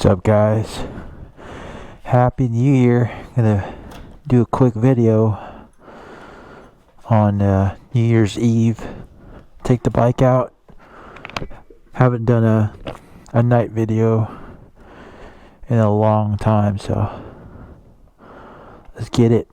What's up, guys? Happy New Year. Gonna do a quick video on New Year's Eve. Take the bike out. Haven't done a night video in a long time, so let's get it.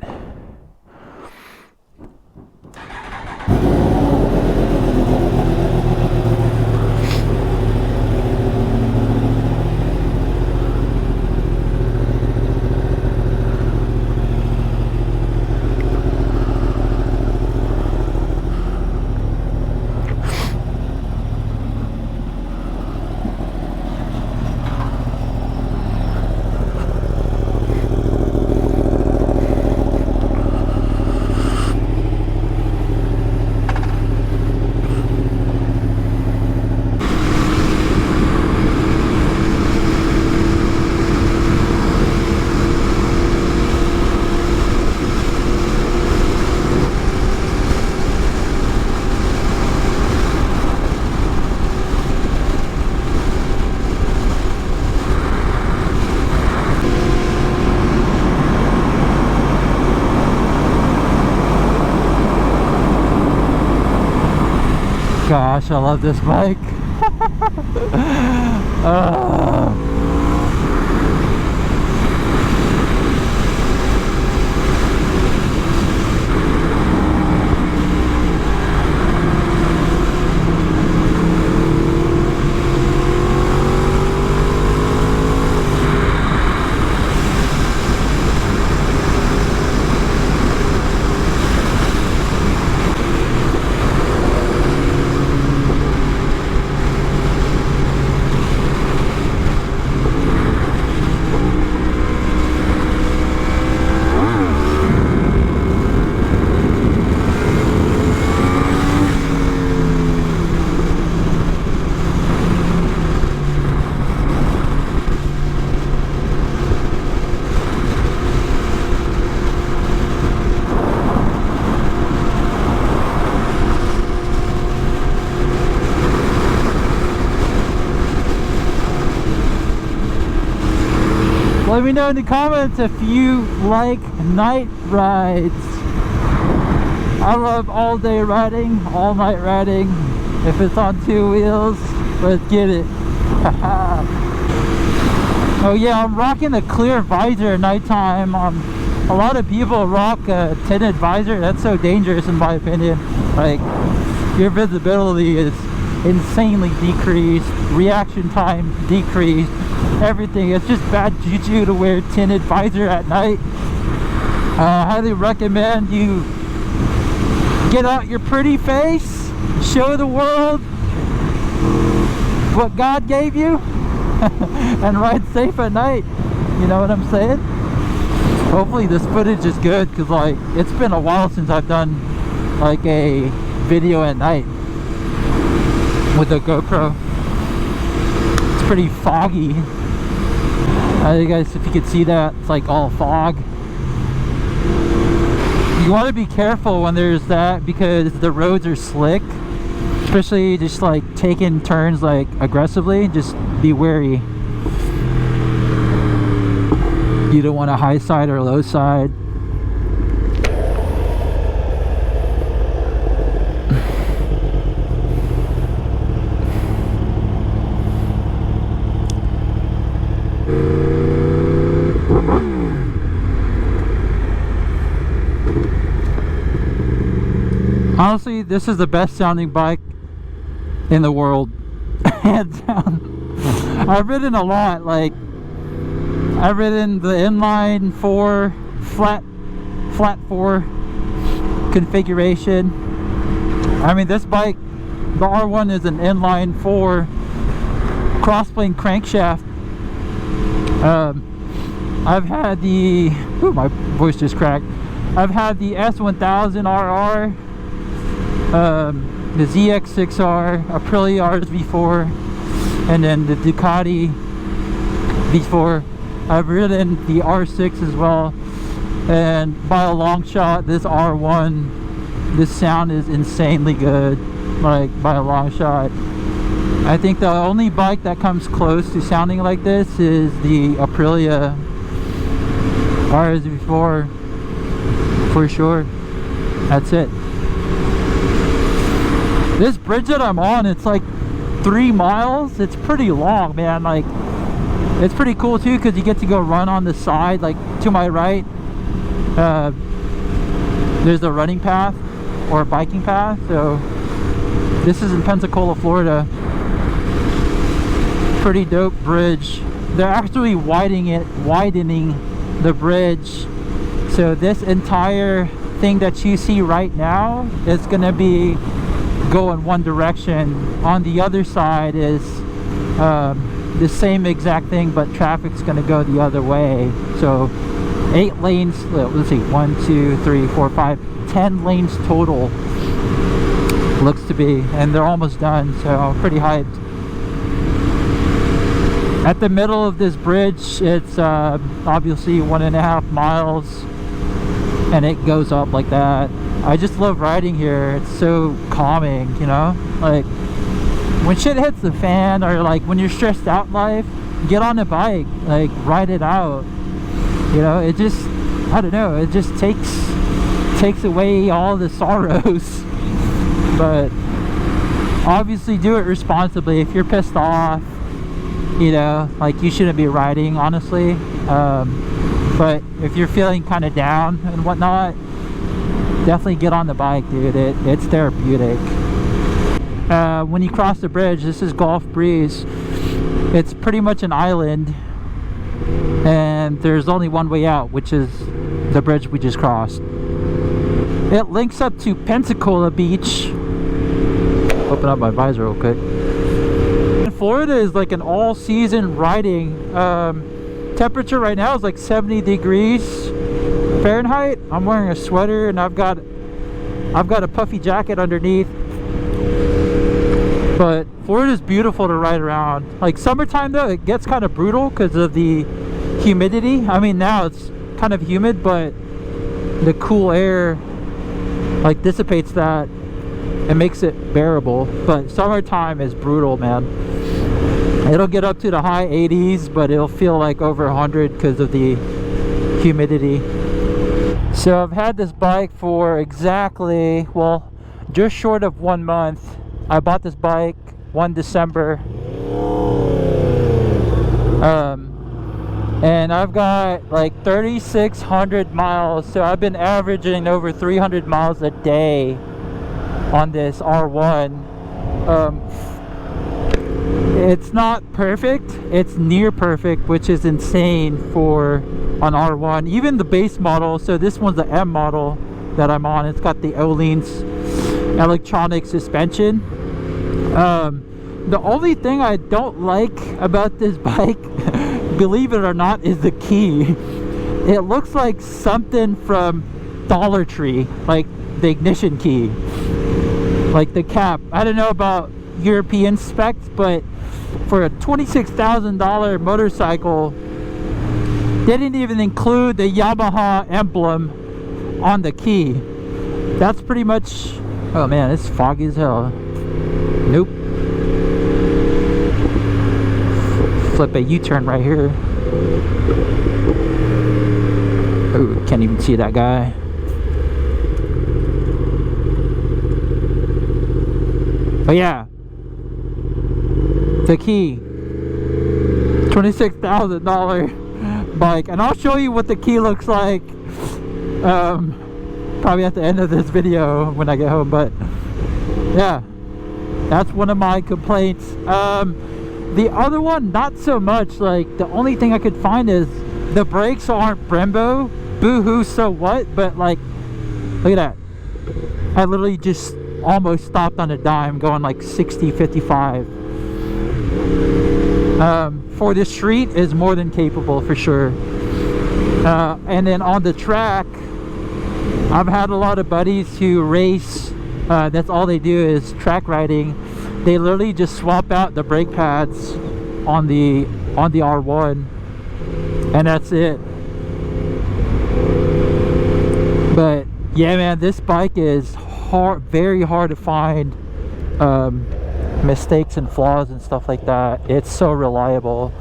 Gosh, I love this bike. Let me know in the comments if you like night rides. I love all day riding, all night riding. If it's on two wheels, let's get it. Oh yeah, I'm rocking a clear visor at nighttime. A lot of people rock a tinted visor. That's so dangerous in my opinion. Like, your visibility is insanely decreased, reaction time decreased, everything. It's just bad juju to wear tinted visor at night. I highly recommend you get out your pretty face, show the world what God gave you, and ride safe at night. You know what I'm saying? Hopefully this footage is good, because like, it's been a while since I've done like a video at night with a GoPro. It's pretty foggy. You guys, if you could see that, it's like all fog. You want to be careful when there's that, because the roads are slick, especially just like taking turns like aggressively. Just be wary. You don't want a high side or low side. Honestly, this is the best sounding bike in the world, hands down. I've ridden a lot. Like, I've ridden the inline 4 flat 4 configuration. I mean, this bike, the R1, is an inline 4 crossplane crankshaft. I've had the, ooh, my voice just cracked. I've had the S1000RR, the ZX6R, Aprilia RSV4, and then the Ducati V4. I've ridden the R6 as well, and by a long shot, this R1, this sound is insanely good, like by a long shot. I think the only bike that comes close to sounding like this is the Aprilia RZF for sure. That's it. This bridge that I'm on, it's like 3 miles. It's pretty long, man. Like, it's pretty cool too, because you get to go run on the side. Like, to my right, there's a running path or a biking path. So this is in Pensacola, Florida. Pretty dope bridge. They're actually widening the bridge, so this entire thing that you see right now is gonna be going one direction. On the other side is the same exact thing, but traffic's gonna go the other way. So 8 lanes, let's see, 1 2 3 4 5 10 lanes total, looks to be, and they're almost done, so I'm pretty hyped. At the middle of this bridge, it's obviously 1.5 miles, and it goes up like that. I just love riding here. It's so calming, you know? Like, when shit hits the fan, or like when you're stressed out in life, get on a bike, like, ride it out. You know, it just, I don't know, it just takes away all the sorrows. But obviously do it responsibly. If you're pissed off, you know, like, you shouldn't be riding, honestly. But if you're feeling kind of down and whatnot, definitely get on the bike, dude. It's therapeutic. When you cross the bridge, this is Gulf Breeze. It's pretty much an island, and there's only one way out, which is the bridge we just crossed. It links up to Pensacola Beach. Open up my visor real quick. Florida is like an all-season riding. Temperature right now is like 70 degrees Fahrenheit. I'm wearing a sweater, and I've got a puffy jacket underneath. But Florida's beautiful to ride around. Like, summertime though, it gets kind of brutal because of the humidity. I mean, now it's kind of humid, but the cool air like dissipates that and makes it bearable. But summertime is brutal, man. It'll get up to the high 80s, but it'll feel like over 100 because of the humidity. So I've had this bike for exactly, well, just short of 1 month. I bought this bike 1 December. And I've got like 3,600 miles. So I've been averaging over 300 miles a day on this R1. It's not perfect, it's near perfect, which is insane for an R1. Even the base model, so this one's the M model that I'm on, it's got the Öhlins electronic suspension. The only thing I don't like about this bike, believe it or not, is the key. It looks like something from Dollar Tree, like the ignition key, like the cap. I don't know about European specs, but for a $26,000 motorcycle, they didn't even include the Yamaha emblem on the key. That's pretty much, oh man, it's foggy as hell. Nope. Flip a U-turn right here. Oh, can't even see that guy. But yeah, the key, $26,000 bike, and I'll show you what the key looks like probably at the end of this video when I get home. But yeah, that's one of my complaints. The other one, not so much. Like, the only thing I could find is the brakes aren't Brembo. Boo-hoo, so what? But like, look at that. I literally just almost stopped on a dime going like 60, 55. For the street is more than capable for sure. And then on the track, I've had a lot of buddies who race, that's all they do is track riding. They literally just swap out the brake pads on the R1, and that's it. But yeah, man, this bike is hard, very hard to find. mistakes and flaws and stuff like that. It's so reliable.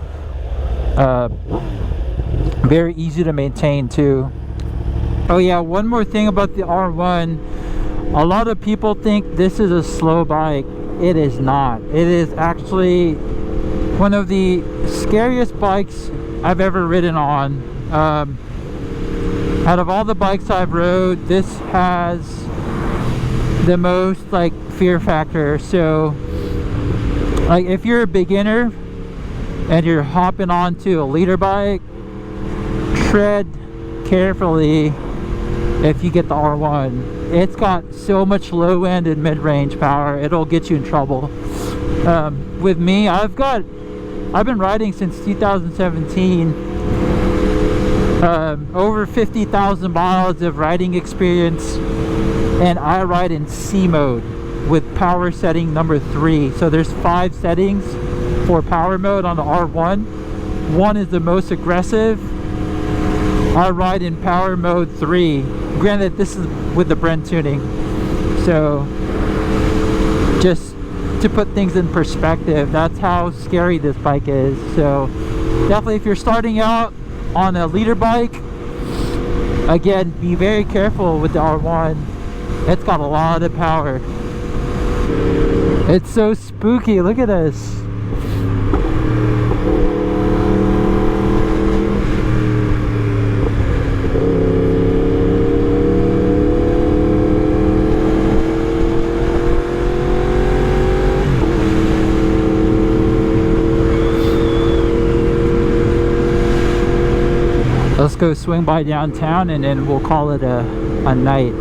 Very easy to maintain too. Oh yeah, one more thing about the R1. A lot of people think this is a slow bike. It is not. It is actually one of the scariest bikes I've ever ridden on. Out of all the bikes I've rode, this has the most like fear factor. So like if you're a beginner and you're hopping onto a leader bike, tread carefully if you get the R1. It's got so much low end and mid-range power, it'll get you in trouble. With me, I've been riding since 2017. Over 50,000 miles of riding experience, and I ride in C mode with power setting number 3. So there's 5 settings for power mode on the R1. 1 is the most aggressive. I ride in power mode 3. Granted, this is with the Brent tuning. So just to put things in perspective, that's how scary this bike is. So definitely if you're starting out on a leader bike, again, be very careful with the R1. It's got a lot of power. It's so spooky. Look at this. Let's go swing by downtown and then we'll call it a night.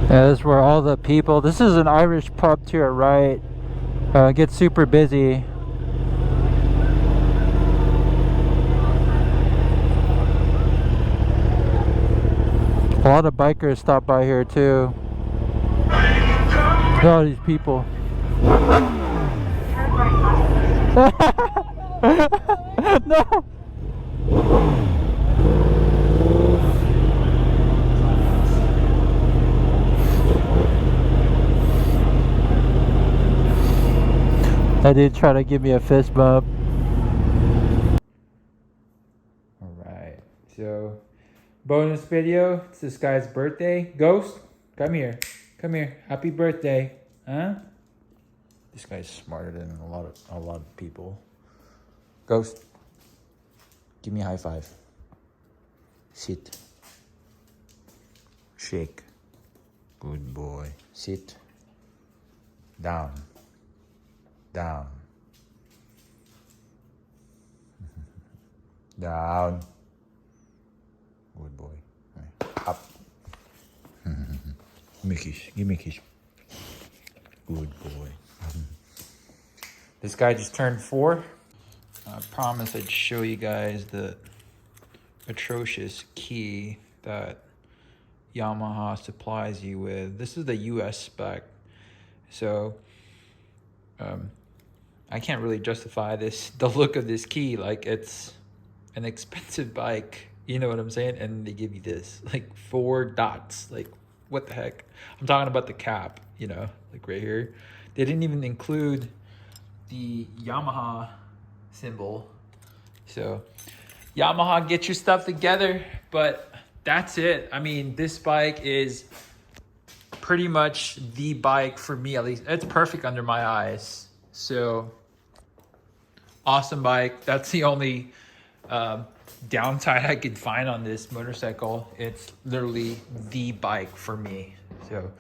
Yeah, this is where all the people, this is an Irish pub to your right. It gets super busy. A lot of bikers stop by here too. Look at all these people. No! That dude tried to give me a fist bump. Alright, so bonus video, it's this guy's birthday. Ghost, come here. Come here. Happy birthday. Huh? This guy's smarter than a lot of people. Ghost, give me a high five. Sit. Shake. Good boy. Sit. Down. Down. Down. Good boy. Right. Up. Give me a kiss. Give me a kiss. Good boy. This guy just turned 4. I promised I'd show you guys the atrocious key that Yamaha supplies you with. This is the US spec. So I can't really justify the look of this key. Like, it's an expensive bike, you know what I'm saying? And they give you this, like 4 dots. Like, what the heck? I'm talking about the cap, you know, like right here. They didn't even include the Yamaha symbol. So Yamaha, get your stuff together. But that's it. I mean, this bike is pretty much the bike for me, at least. It's perfect under my eyes. So awesome bike. That's the only downside I could find on this motorcycle. It's literally the bike for me. So